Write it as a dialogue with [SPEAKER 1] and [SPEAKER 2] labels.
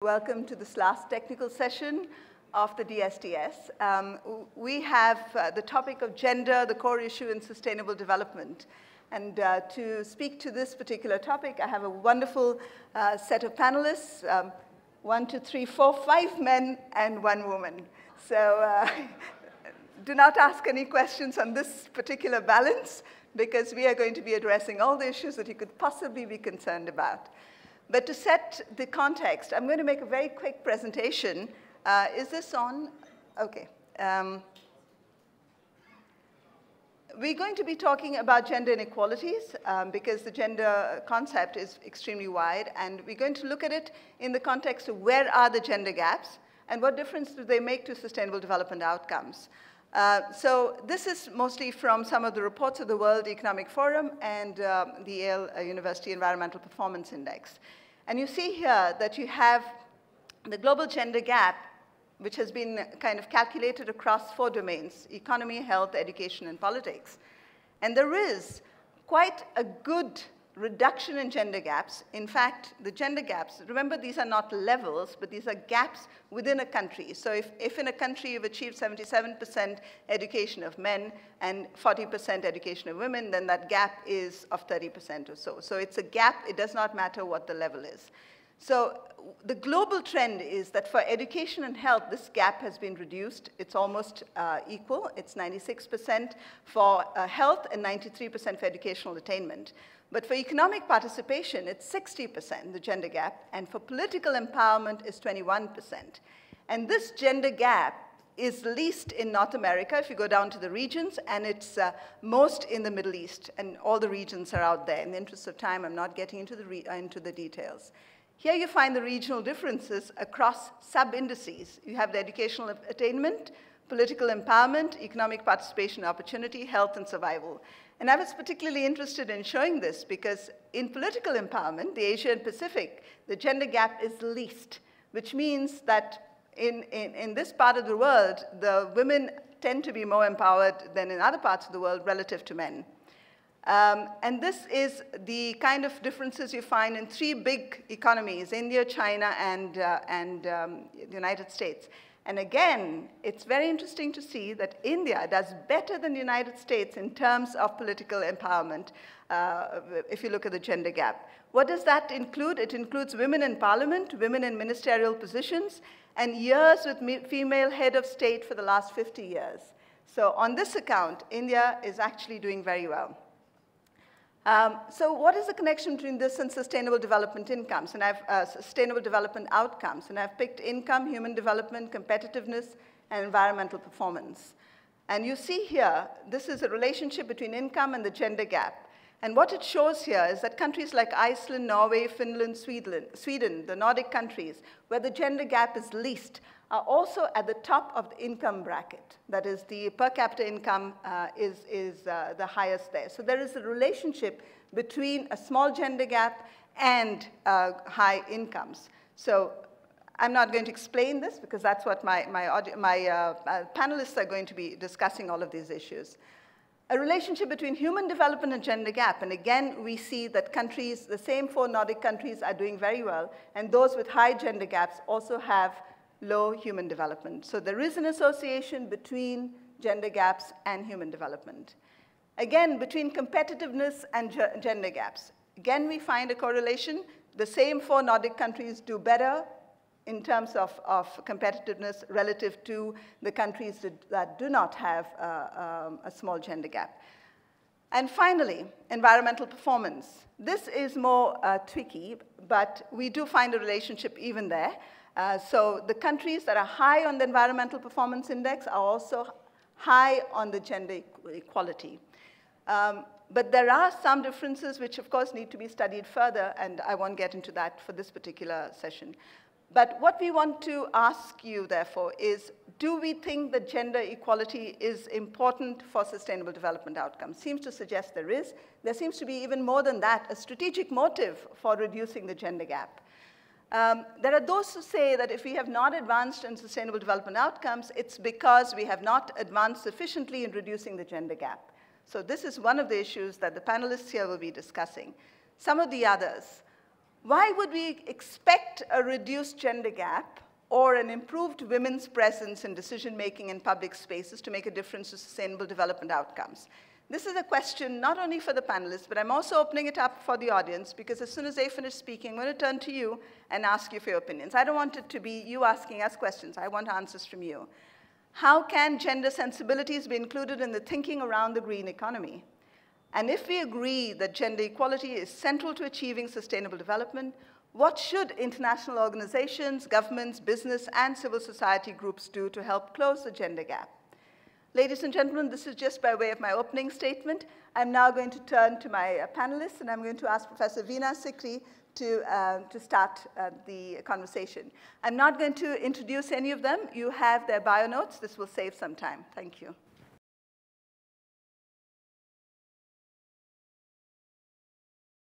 [SPEAKER 1] welcome to this last technical session of the DSDS. We have the topic of gender, the core issue in sustainable development. And to speak to this particular topic, I have a wonderful set of panelists, 1, 2, 3, 4, 5 men and 1 woman. So do not ask any questions on this particular balance, because we are going to be addressing all the issues that you could possibly be concerned about. But to set the context, I'm going to make a very quick presentation. Is this on? OK. We're going to be talking about gender inequalities because the gender concept is extremely wide. And we're going to look at it in the context of where are the gender gaps and what difference do they make to sustainable development outcomes. So this is mostly from some of the reports of the World Economic Forum and the Yale University Environmental Performance Index. And you see here that you have the global gender gap, which has been kind of calculated across 4 domains: economy, health, education, and politics. And there is quite a good reduction in gender gaps. In fact, the gender gaps, remember, these are not levels, but these are gaps within a country. So if in a country you've achieved 77% education of men and 40% education of women, then that gap is of 30% or so. So it's a gap. It does not matter what the level is. So the global trend is that for education and health, this gap has been reduced. It's almost equal. It's 96% for health and 93% for educational attainment. But for economic participation, it's 60%, the gender gap, and for political empowerment is 21%. And this gender gap is least in North America, if you go down to the regions, and it's most in the Middle East, and all the regions are out there. In the interest of time, I'm not getting into the details. Here you find the regional differences across sub-indices. You have the educational attainment, political empowerment, economic participation, opportunity, health, and survival. And I was particularly interested in showing this because in political empowerment, the Asia and Pacific, the gender gap is least, which means that in this part of the world, the women tend to be more empowered than in other parts of the world relative to men. And this is the kind of differences you find in 3 big economies: India, China, and the United States. And again, it's very interesting to see that India does better than the United States in terms of political empowerment, if you look at the gender gap. What does that include? It includes women in parliament, women in ministerial positions, and years with female head of state for the last 50 years. So on this account, India is actually doing very well. So what is the connection between this and sustainable development incomes? And sustainable development outcomes. And I've picked income, human development, competitiveness, and environmental performance. And you see here, this is a relationship between income and the gender gap. And what it shows here is that countries like Iceland, Norway, Finland, Sweden, the Nordic countries, where the gender gap is least, are also at the top of the income bracket. That is, the per capita income is the highest there. So there is a relationship between a small gender gap and high incomes. So I'm not going to explain this because that's what my panelists are going to be discussing all of these issues. A relationship between human development and gender gap. And again, we see that countries, the same 4 Nordic countries, are doing very well. And those with high gender gaps also have low human development. So there is an association between gender gaps and human development. Again, between competitiveness and gender gaps. Again, we find a correlation. The same 4 Nordic countries do better in terms of competitiveness relative to the countries that do not have a small gender gap. And finally, environmental performance. This is more tricky, but we do find a relationship even there. So the countries that are high on the environmental performance index are also high on the gender equality. But there are some differences which, of course, need to be studied further, and I won't get into that for this particular session. But what we want to ask you, therefore, is do we think that gender equality is important for sustainable development outcomes? Seems to suggest there is. There seems to be even more than that, a strategic motive for reducing the gender gap. There are those who say that if we have not advanced in sustainable development outcomes, it's because we have not advanced sufficiently in reducing the gender gap. So this is one of the issues that the panelists here will be discussing. Some of the others. Why would we expect a reduced gender gap or an improved women's presence in decision-making in public spaces to make a difference to sustainable development outcomes? This is a question not only for the panelists, but I'm also opening it up for the audience, because as soon as they finish speaking, I'm going to turn to you and ask you for your opinions. I don't want it to be you asking us questions. I want answers from you. How can gender sensibilities be included in the thinking around the green economy? And if we agree that gender equality is central to achieving sustainable development, what should international organizations, governments, business, and civil society groups do to help close the gender gap? Ladies and gentlemen, this is just by way of my opening statement. I'm now going to turn to my panelists, and I'm going to ask Professor Veena Sikri to start the conversation. I'm not going to introduce any of them. You have their bio notes. This will save some time. Thank you.